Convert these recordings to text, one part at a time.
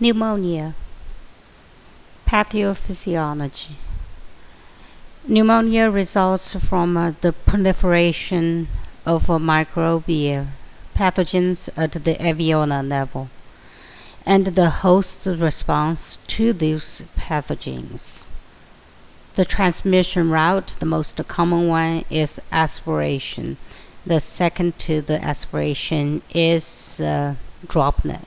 Pneumonia. Pathophysiology. Pneumonia results from the proliferation of microbial pathogens at the alveolar level and the host's response to these pathogens. The transmission route, the most common one, is aspiration. The second to the aspiration is droplet.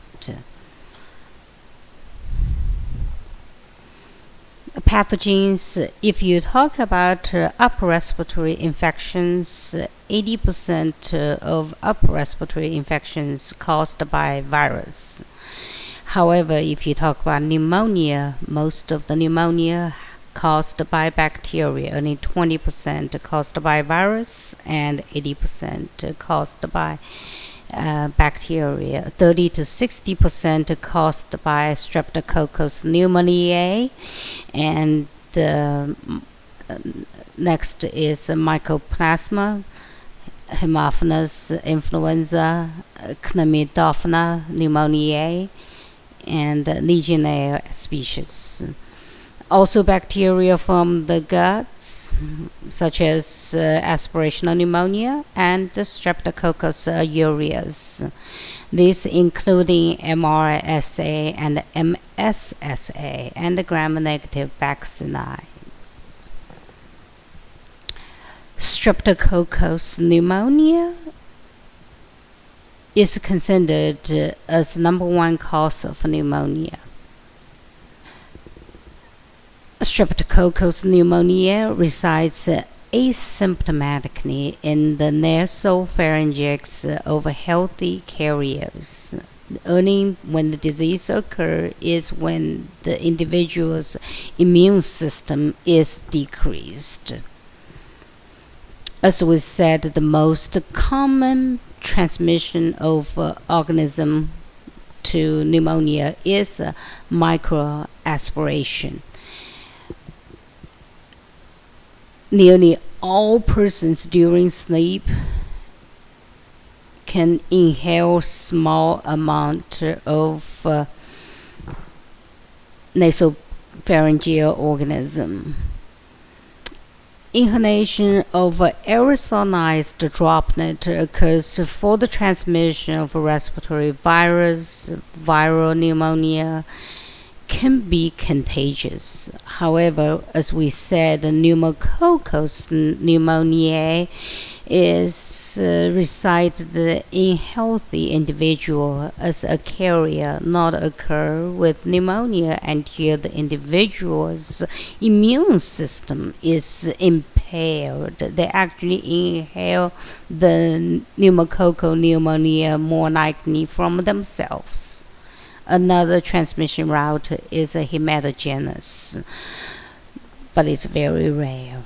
Pathogens, if you talk about upper respiratory infections, 80% of upper respiratory infections caused by virus. However, if you talk about pneumonia, most of the pneumonia caused by bacteria, only 20% caused by virus and 80% caused by bacteria, 30 to 60% caused by Streptococcus pneumoniae, and next is Mycoplasma, Haemophilus influenza, Chlamydophila pneumoniae, and Legionnaire species. Also bacteria from the guts, such as aspirational pneumonia and Streptococcus aureus. These including MRSA and MSSA and gram-negative bacilli. Streptococcus pneumonia is considered as number one cause of pneumonia. Streptococcus pneumoniae resides asymptomatically in the nasopharynx of healthy carriers. Only when the disease occurs is when the individual's immune system is decreased. As we said, the most common transmission of organism to pneumonia is microaspiration. Nearly all persons during sleep can inhale small amount of nasopharyngeal organism. Inhalation of aerosolized droplet occurs for the transmission of respiratory virus, viral pneumonia, can be contagious. However, as we said, pneumococcus pneumoniae is resided in healthy individual as a carrier, not occur with pneumonia until the individual's immune system is impaired. They actually inhale the pneumococcal pneumonia more likely from themselves. Another transmission route is a hematogenous, but it's very rare.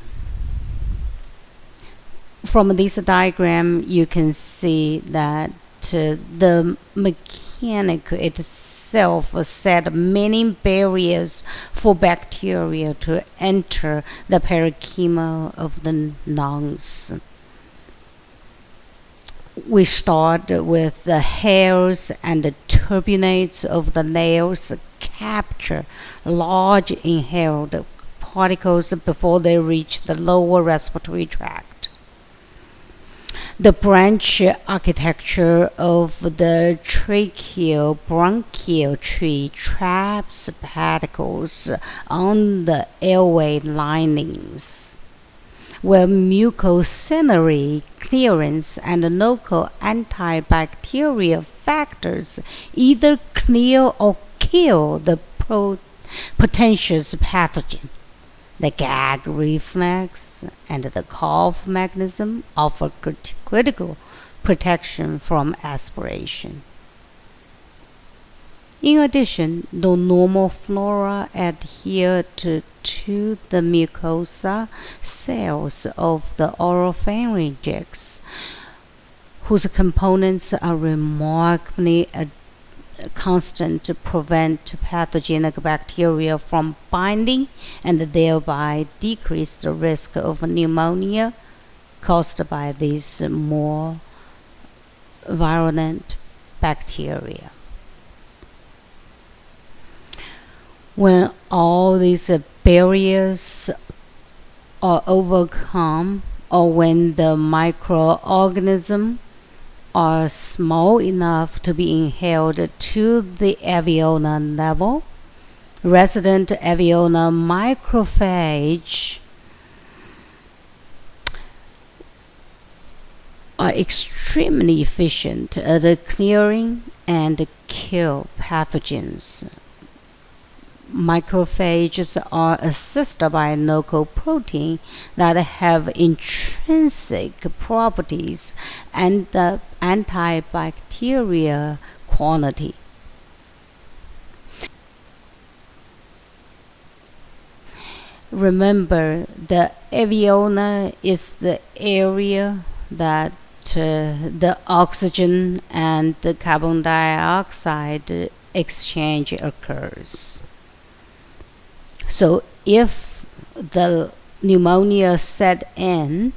From this diagram, you can see that the mechanic itself set many barriers for bacteria to enter the parenchyma of the lungs. We start with the hairs and the turbinates of the layers capture large inhaled particles before they reach the lower respiratory tract. The branch architecture of the tracheobronchial tree traps particles on the airway linings, where mucociliary clearance and local antibacterial factors either clear or kill the potential pathogen. The gag reflex and the cough mechanism offer critical protection from aspiration. In addition, the normal flora adhere to the mucosa cells of the oropharynx, whose components are remarkably constant to prevent pathogenic bacteria from binding and thereby decrease the risk of pneumonia caused by these more virulent bacteria. When all these barriers are overcome, or when the microorganisms are small enough to be inhaled to the alveolar level, resident alveolar macrophage are extremely efficient at clearing and kill pathogens. Macrophages are assisted by local protein that have intrinsic properties and antibacterial quality. Remember, the alveolar is the area that the oxygen and the carbon dioxide exchange occurs. So if the pneumonia set in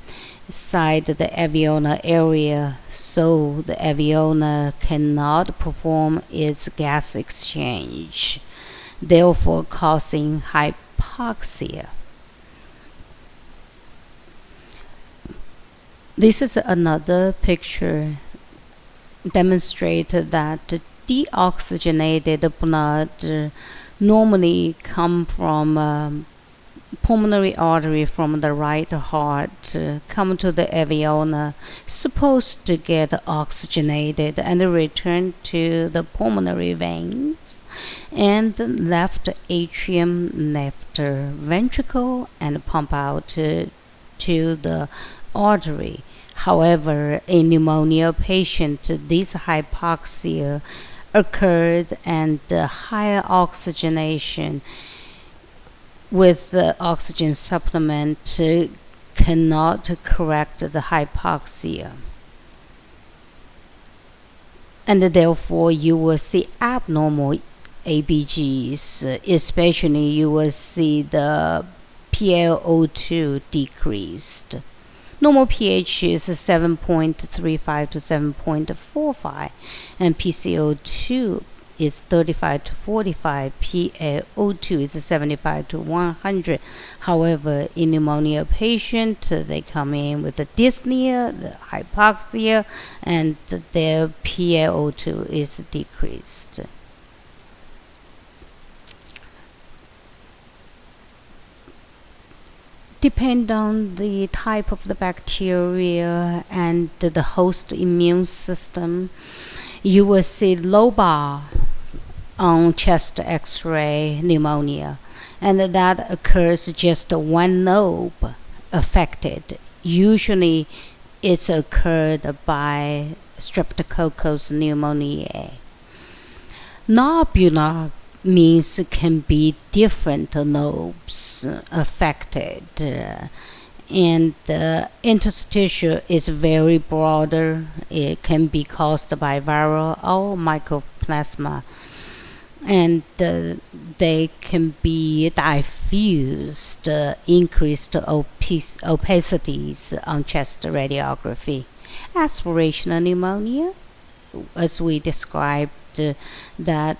inside the alveolar area, so the alveolar cannot perform its gas exchange, therefore causing hypoxia. This is another picture demonstrated that deoxygenated blood normally come from pulmonary artery from the right heart, come to the alveolar, supposed to get oxygenated and return to the pulmonary veins and left atrium, left ventricle, and pump out to the artery. However, in pneumonia patient, this hypoxia occurred and higher oxygenation with the oxygen supplement cannot correct the hypoxia. And therefore you will see abnormal ABGs, especially you will see the PaO2 decreased. Normal pH is 7.35 to 7.45, and PCO2 is 35 to 45, PaO2 is 75 to 100. However, in pneumonia patient, they come in with the dyspnea, the hypoxia, and their PaO2 is decreased. Depend on the type of the bacteria and the host immune system, you will see low bar on chest x-ray pneumonia, and that occurs just one lobe affected. Usually it's occurred by Streptococcus pneumoniae. Nobular means it can be different lobes affected, and the interstitial is very broader. It can be caused by viral or mycoplasma, and they can be diffused, increased opacities on chest radiography. Aspirational pneumonia, as we described, that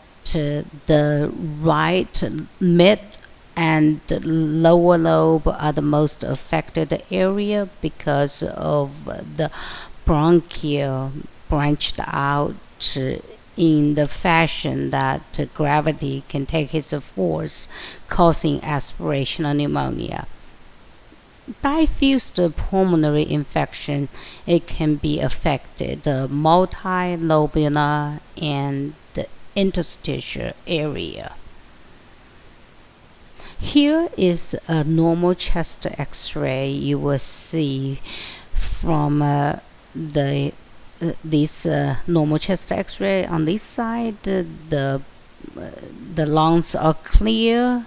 the right mid and lower lobe are the most affected area because of the bronchial branched out in the fashion that gravity can take its force, causing aspirational pneumonia. Diffuse pulmonary infection, it can be affected multilobular and interstitial area. Here is a normal chest x-ray. You will see from this normal chest x-ray on this side, the lungs are clear.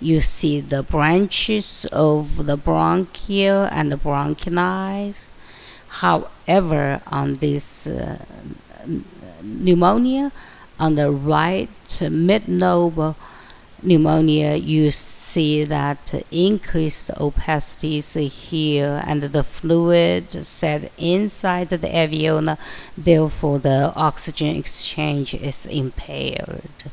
You see the branches of the bronchia and the bronchi. However, on this pneumonia, on the right mid-lobe pneumonia, you see that increased opacities here, and the fluid set inside the alveolar, therefore the oxygen exchange is impaired.